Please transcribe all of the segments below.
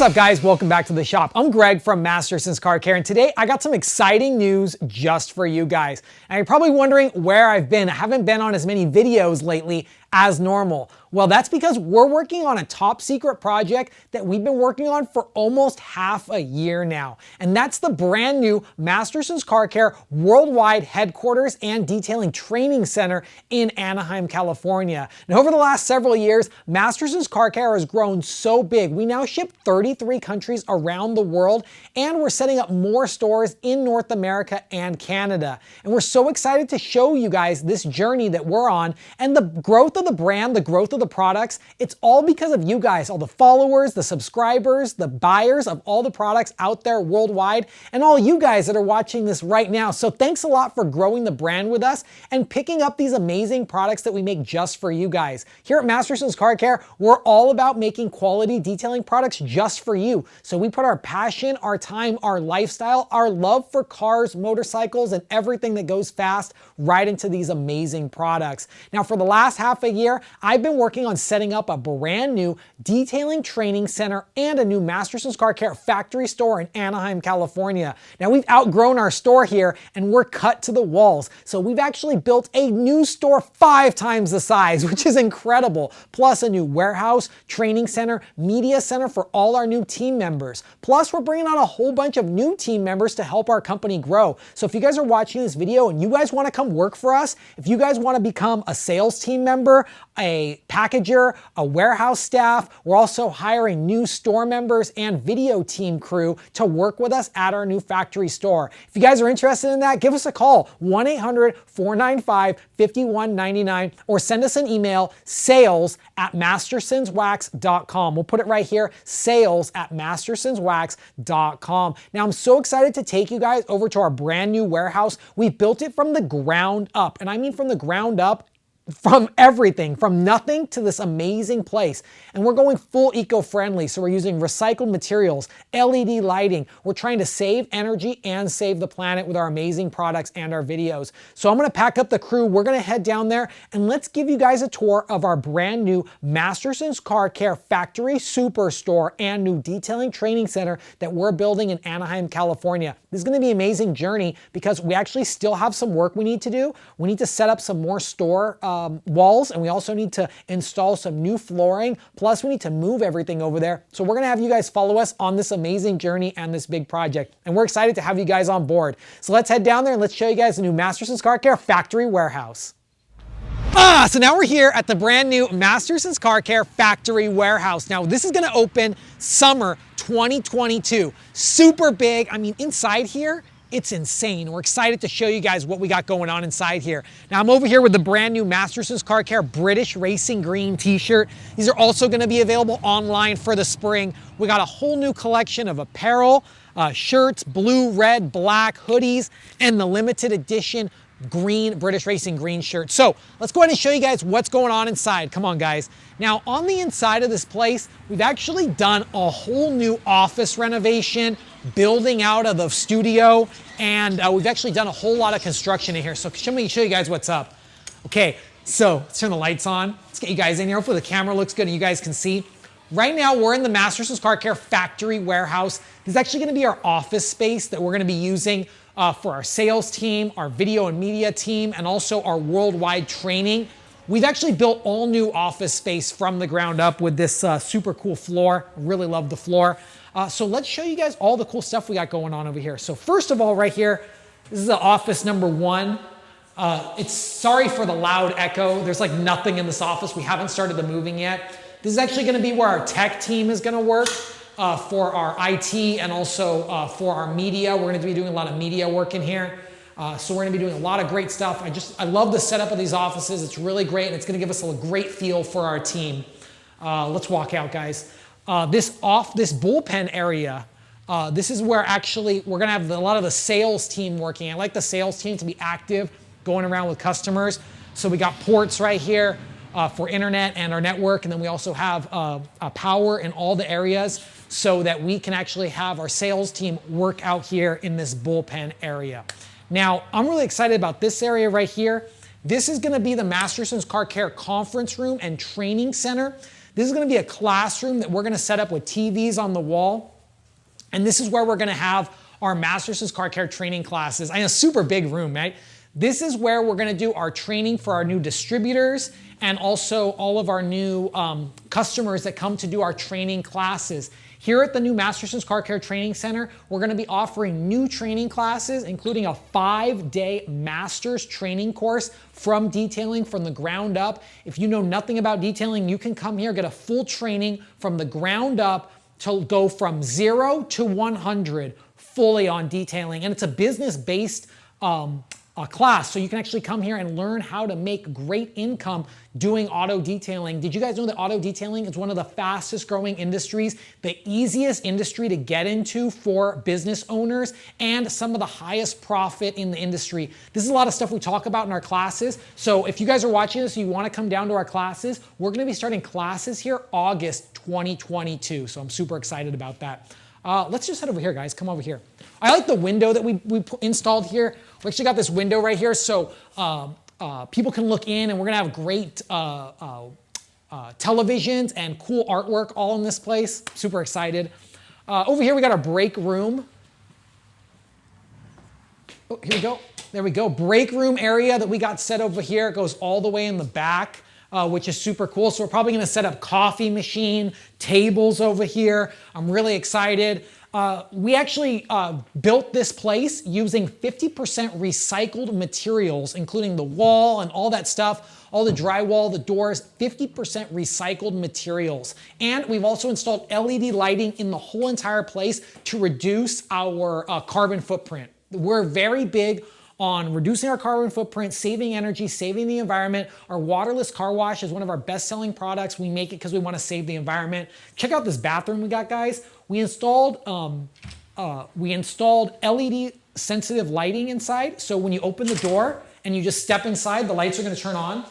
up, guys? Welcome back to the shop. I'm Greg from Masterson's Car Care, and today I got some exciting news just for you guys. And you're probably wondering where I've been. I haven't been on as many videos lately as normal. Well, that's because we're working on a top secret project that we've been working on for almost half a year now. And that's the brand new Masterson's Car Care worldwide headquarters and detailing training center in Anaheim, California. And over the last several years, Masterson's Car Care has grown so big. We now ship 33 countries around the world, and we're setting up more stores in North America and Canada. And we're so excited to show you guys this journey that we're on and the growth of the brand, the growth of the products. It's all because of you guys, all the followers, the subscribers, the buyers of all the products out there worldwide, and all you guys that are watching this right now. So thanks a lot for growing the brand with us and picking up these amazing products that we make just for you guys. Here at Masterson's Car Care, we're all about making quality detailing products just for you. So we put our passion, our time, our lifestyle, our love for cars, motorcycles, and everything that goes fast right into these amazing products. Now, for the last half a year, I've been working on setting up a brand new detailing training center and a new Masterson's Car Care factory store in Anaheim, California. Now, we've outgrown our store here and we're cut to the walls. So we've actually built a new store 5 times the size, which is incredible. Plus a new warehouse, training center, media center for all our new team members. Plus, we're bringing on a whole bunch of new team members to help our company grow. So if you guys are watching this video and you guys want to come work for us, if you guys want to become a sales team member, a packager, a warehouse staff, we're also hiring new store members and video team crew to work with us at our new factory store. If you guys are interested in that, give us a call, 1-800-495-5199, or send us an email, sales@mastersonswax.com. We'll put it right here, sales@mastersonswax.com. Now, I'm so excited to take you guys over to our brand new warehouse. We built it from the ground up, and I mean from the ground up, from everything, from nothing to this amazing place. And we're going full eco-friendly. So we're using recycled materials, LED lighting. We're trying to save energy and save the planet with our amazing products and our videos. So I'm gonna pack up the crew. We're gonna head down there and let's give you guys a tour of our brand new Masterson's Car Care factory superstore and new detailing training center that we're building in Anaheim, California. This is gonna be an amazing journey because we actually still have some work we need to do. We need to set up some more store walls, and we also need to install some new flooring. Plus, we need to move everything over there. So we're gonna have you guys follow us on this amazing journey and this big project. And we're excited to have you guys on board. So let's head down there and let's show you guys the new Masterson's Car Care factory warehouse. So now we're here at the brand new Masterson's Car Care factory warehouse. Now, this is gonna open summer 2022. Super big. I mean, inside here, it's insane. We're excited to show you guys what we got going on inside here. Now, I'm over here with the brand new Masterson's Car Care British Racing Green t-shirt. These are also gonna be available online for the spring. We got a whole new collection of apparel, shirts, blue, red, black, hoodies, and the limited edition green British Racing Green shirt. So let's go ahead and show you guys what's going on inside. Come on, guys. Now, on the inside of this place, we've actually done a whole new office renovation, building out of the studio, and we've actually done a whole lot of construction in here. So let me show you guys what's up. Okay, so let's turn the lights on. Let's get you guys in here. Hopefully the camera looks good and you guys can see. Right now, we're in the Masterson's Car Care factory warehouse. This is actually gonna be our office space that we're gonna be using for our sales team, our video and media team, and also our worldwide training. We've actually built all new office space from the ground up with this super cool floor. Really love the floor. So let's show you guys all the cool stuff we got going on over here. So first of all, right here, this is the office number 1. It's sorry for the loud echo. There's like nothing in this office. We haven't started the moving yet. This is actually gonna be where our tech team is gonna work. For our IT and also for our media. We're gonna be doing a lot of media work in here. So we're gonna be doing a lot of great stuff. I love the setup of these offices. It's really great and it's gonna give us a great feel for our team. Let's walk out, guys. This bullpen area, this is where actually we're gonna have a lot of the sales team working. I like the sales team to be active, going around with customers. So we got ports right here for internet and our network, and then we also have power in all the areas so that we can actually have our sales team work out here in this bullpen area. Now, I'm really excited about this area right here. This is gonna be the Masterson's Car Care conference room and training center. This is gonna be a classroom that we're gonna set up with TVs on the wall. And this is where we're gonna have our Masterson's Car Care training classes. I know, super big room, right? This is where we're gonna do our training for our new distributors and also all of our new customers that come to do our training classes. Here at the new Masterson's Car Care Training Center, we're gonna be offering new training classes, including a 5-day master's training course from detailing from the ground up. If you know nothing about detailing, you can come here, get a full training from the ground up to go from 0 to 100 fully on detailing. And it's a business-based class, so you can actually come here and learn how to make great income doing auto detailing. Did you guys know that auto detailing is one of the fastest growing industries, the easiest industry to get into for business owners, and some of the highest profit in the industry? This is a lot of stuff we talk about in our classes. So if you guys are watching this and you want to come down to our classes, we're going to be starting classes here August 2022. So I'm super excited about that. Let's just head over here, guys. Come over here. I like the window that we installed here. We actually got this window right here so people can look in, and we're gonna have great televisions and cool artwork all in this place. Super excited. Over here we got our break room. Oh, here we go. There we go. Break room area that we got set over here. It goes all the way in the back. Which is super cool. So we're probably gonna set up coffee machine, tables over here. I'm really excited. We actually built this place using 50% recycled materials, including the wall and all that stuff, all the drywall, the doors, 50% recycled materials. And we've also installed LED lighting in the whole entire place to reduce our carbon footprint. We're very big on reducing our carbon footprint, saving energy, saving the environment. Our waterless car wash is one of our best-selling products. We make it because we want to save the environment. Check out this bathroom we got, guys. We installed LED sensitive lighting inside. So when you open the door and you just step inside, the lights are going to turn on.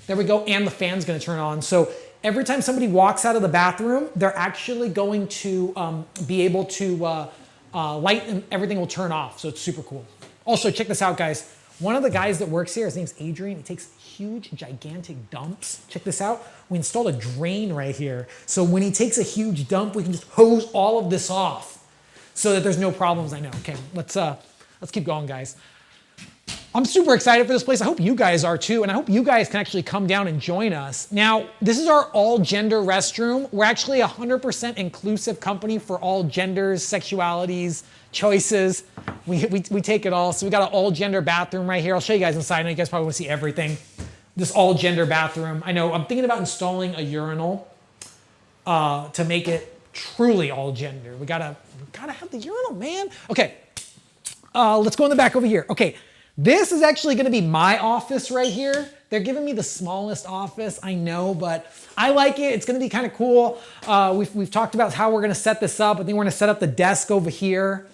There we go, and the fan's going to turn on. So every time somebody walks out of the bathroom, they're actually going to be able to light, and everything will turn off. So it's super cool. Also, check this out, guys. One of the guys that works here, his name's Adrian. He takes huge, gigantic dumps. Check this out. We installed a drain right here. So when he takes a huge dump, we can just hose all of this off so that there's no problems. I know. Okay, let's keep going, guys. I'm super excited for this place. I hope you guys are too, and I hope you guys can actually come down and join us. Now, this is our all-gender restroom. We're actually a 100% inclusive company for all genders, sexualities, choices. We take it all. So we got an all-gender bathroom right here. I'll show you guys inside. I know you guys probably want to see everything. This all-gender bathroom. I know I'm thinking about installing a urinal to make it truly all-gender. We gotta have the urinal, man. Okay, let's go in the back over here. Okay. This is actually gonna be my office right here. They're giving me the smallest office, I know, but I like it. It's gonna be kind of cool. We've talked about how we're gonna set this up. I think we're gonna set up the desk over here.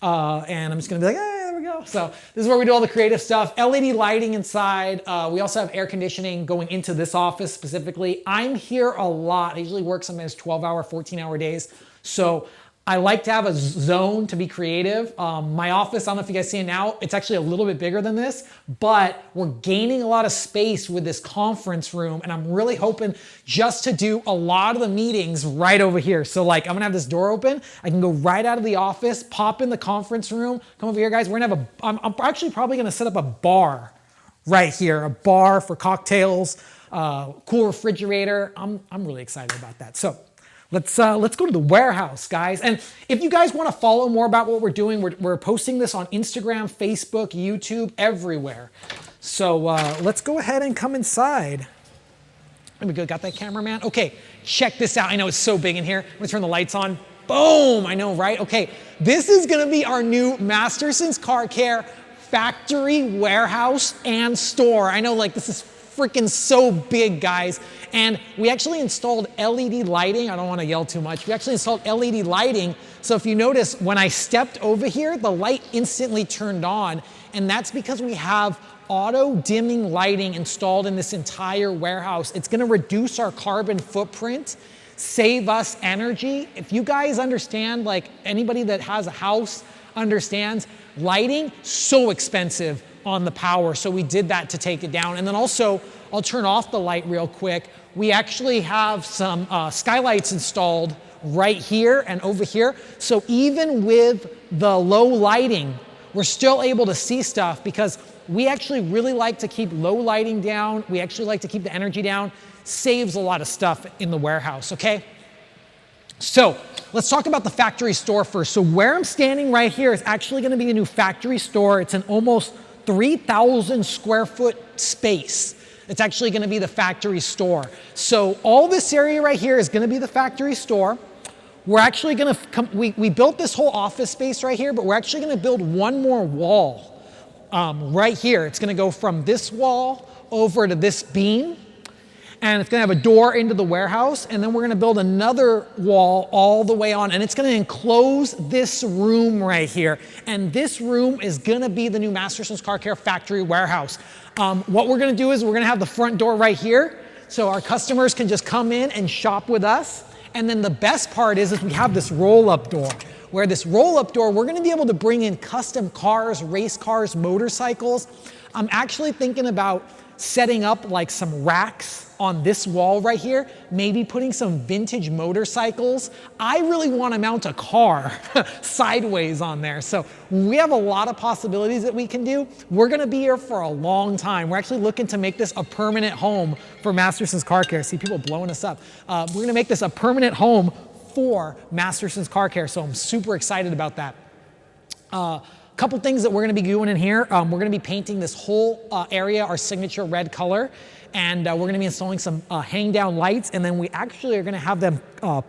And I'm just gonna be like, there we go. So this is where we do all the creative stuff. LED lighting inside. We also have air conditioning going into this office specifically. I'm here a lot. I usually work sometimes 12-hour, 14-hour days. So I like to have a zone to be creative. My office, I don't know if you guys see it now, it's actually a little bit bigger than this, but we're gaining a lot of space with this conference room, and I'm really hoping just to do a lot of the meetings right over here. So like, I'm gonna have this door open, I can go right out of the office, pop in the conference room, come over here, guys. We're gonna have I'm actually probably gonna set up a bar right here, a bar for cocktails, cool refrigerator. I'm really excited about that. So let's go to the warehouse, guys. And if you guys want to follow more about what we're doing, we're posting this on Instagram, Facebook, YouTube, everywhere. So let's go ahead and come inside. There we go. Got that cameraman? Okay, check this out. I know it's so big in here. I'm gonna turn the lights on. Boom! I know, right? Okay, this is gonna be our new Masterson's Car Care factory, warehouse, and store. I know, like, this is freaking so big, guys. And we actually installed LED lighting. I don't want to yell too much. We actually installed LED lighting. So if you notice, when I stepped over here, the light instantly turned on. And that's because we have auto dimming lighting installed in this entire warehouse. It's going to reduce our carbon footprint, save us energy. If you guys understand, like anybody that has a house understands, lighting, so expensive on the power. So we did that to take it down. And then also I'll turn off the light real quick. We actually have some skylights installed right here and over here. So even with the low lighting, we're still able to see stuff because we actually really like to keep low lighting down. We actually like to keep the energy down. Saves a lot of stuff in the warehouse, okay? So let's talk about the factory store first. So where I'm standing right here is actually gonna be the new factory store. It's an almost 3,000 square foot space. It's actually gonna be the factory store. So all this area right here is gonna be the factory store. We're actually gonna, we built this whole office space right here, but we're actually gonna build one more wall right here. It's gonna go from this wall over to this beam, and it's gonna have a door into the warehouse, and then we're gonna build another wall all the way on, and it's gonna enclose this room right here. And this room is gonna be the new Masterson's Car Care factory warehouse. What we're gonna do is we're gonna have the front door right here, so our customers can just come in and shop with us. And then the best part is we have this roll-up door, where this roll-up door, we're gonna be able to bring in custom cars, race cars, motorcycles. I'm actually thinking about setting up like some racks on this wall right here, maybe putting some vintage motorcycles. I really want to mount a car sideways on there. So we have a lot of possibilities that we can do. We're gonna be here for a long time. We're actually looking to make this a permanent home for Masterson's Car Care. See people blowing us up. We're gonna make this a permanent home for Masterson's Car Care. So I'm super excited about that. Couple things that we're gonna be doing in here. We're gonna be painting this whole area our signature red color, and we're gonna be installing some hang down lights, and then we actually are gonna have them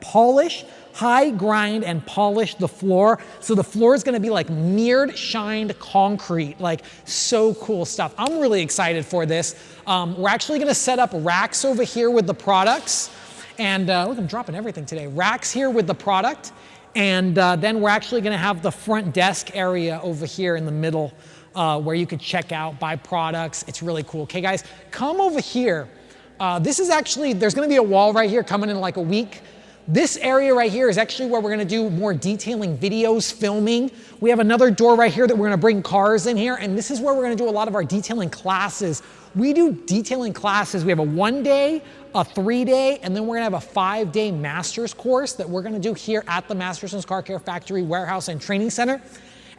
polish, high grind and polish the floor. So the floor is gonna be like mirrored, shined concrete, like so cool stuff. I'm really excited for this. We're actually gonna set up racks over here with the products, and look, I'm dropping everything today. Racks here with the product. And then we're actually gonna have the front desk area over here in the middle where you could check out, buy products. It's really cool. Okay, guys, come over here. This is actually, there's gonna be a wall right here coming in like a week. This area right here is actually where we're gonna do more detailing videos, filming. We have another door right here that we're gonna bring cars in here, and this is where we're gonna do a lot of our detailing classes. We do detailing classes. We have a 1 day, a 3 day, and then we're gonna have a 5 day master's course that we're gonna do here at the Masterson's Car Care Factory Warehouse and Training Center.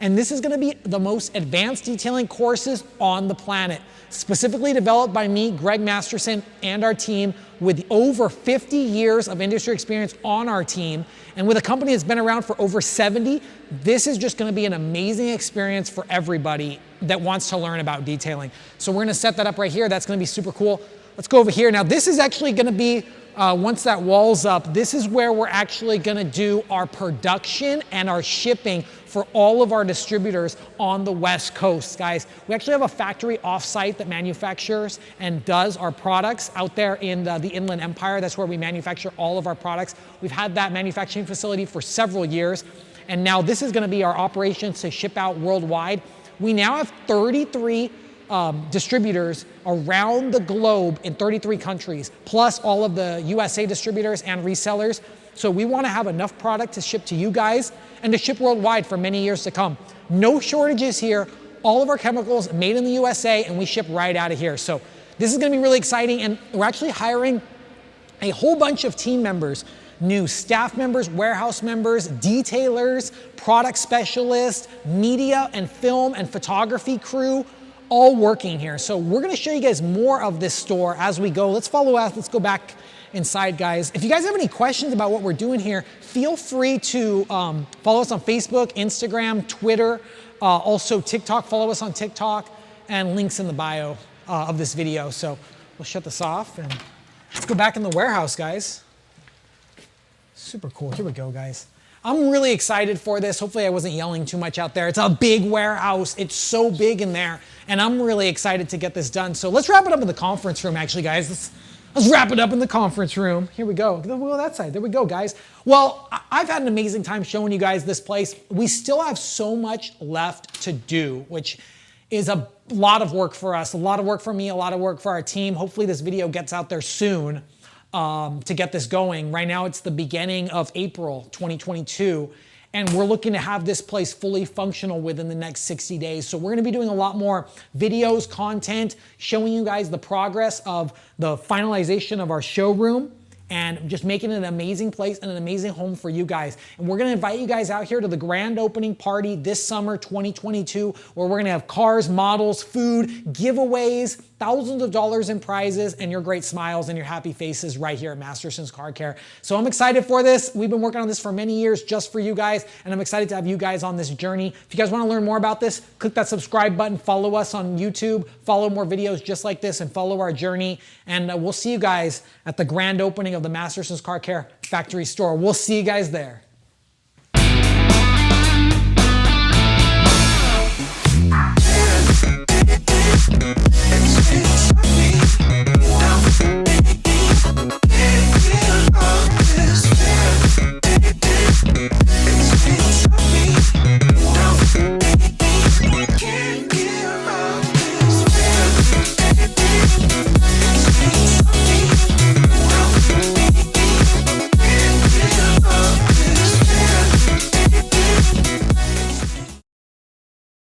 And this is gonna be the most advanced detailing courses on the planet, specifically developed by me, Greg Masterson, and our team with over 50 years of industry experience on our team. And with a company that's been around for over 70, this is just gonna be an amazing experience for everybody that wants to learn about detailing. So we're gonna set that up right here. That's gonna be super cool. Let's go over here. Now this is actually gonna be, once that wall's up, this is where we're actually gonna do our production and our shipping for all of our distributors on the West Coast, guys. We actually have a factory offsite that manufactures and does our products out there in the Inland Empire. That's where we manufacture all of our products. We've had that manufacturing facility for several years, and now this is gonna be our operations to ship out worldwide. We now have 33 distributors around the globe in 33 countries, plus all of the USA distributors and resellers. So we want to have enough product to ship to you guys and to ship worldwide for many years to come. No shortages here. All of our chemicals made in the USA, and we ship right out of here. So this is going to be really exciting, and we're actually hiring a whole bunch of team members, new staff members, warehouse members, detailers, product specialists, media and film and photography crew, all working here. So we're gonna show you guys more of this store as we go. Let's follow us, let's go back inside, guys. If you guys have any questions about what we're doing here, feel free to follow us on Facebook, Instagram, Twitter, also TikTok. Follow us on TikTok, and links in the bio of this video. So we'll shut this off and let's go back in the warehouse, guys. Super cool, here we go, guys. I'm really excited for this. Hopefully I wasn't yelling too much out there. It's a big warehouse. It's so big in there, and I'm really excited to get this done. So let's wrap it up in the conference room, actually, guys. Let's wrap it up in the conference room. Here we go. We'll go that side. There we go, guys. Well, I've had an amazing time showing you guys this place. We still have so much left to do, which is a lot of work for us, a lot of work for me, a lot of work for our team. Hopefully this video gets out there soon. To get this going. Right now it's the beginning of April 2022, and we're looking to have this place fully functional within the next 60 days. So we're gonna be doing a lot more videos, content, showing you guys the progress of the finalization of our showroom and just making it an amazing place and an amazing home for you guys. And we're gonna invite you guys out here to the grand opening party this summer 2022, where we're gonna have cars, models, food, giveaways, thousands of dollars in prizes, and your great smiles and your happy faces right here at Masterson's Car Care. So I'm excited for this. We've been working on this for many years just for you guys, and I'm excited to have you guys on this journey. If you guys wanna learn more about this, click that subscribe button, follow us on YouTube, follow more videos just like this, and follow our journey. And we'll see you guys at the grand opening of the Masterson's Car Care factory store. We'll see you guys there.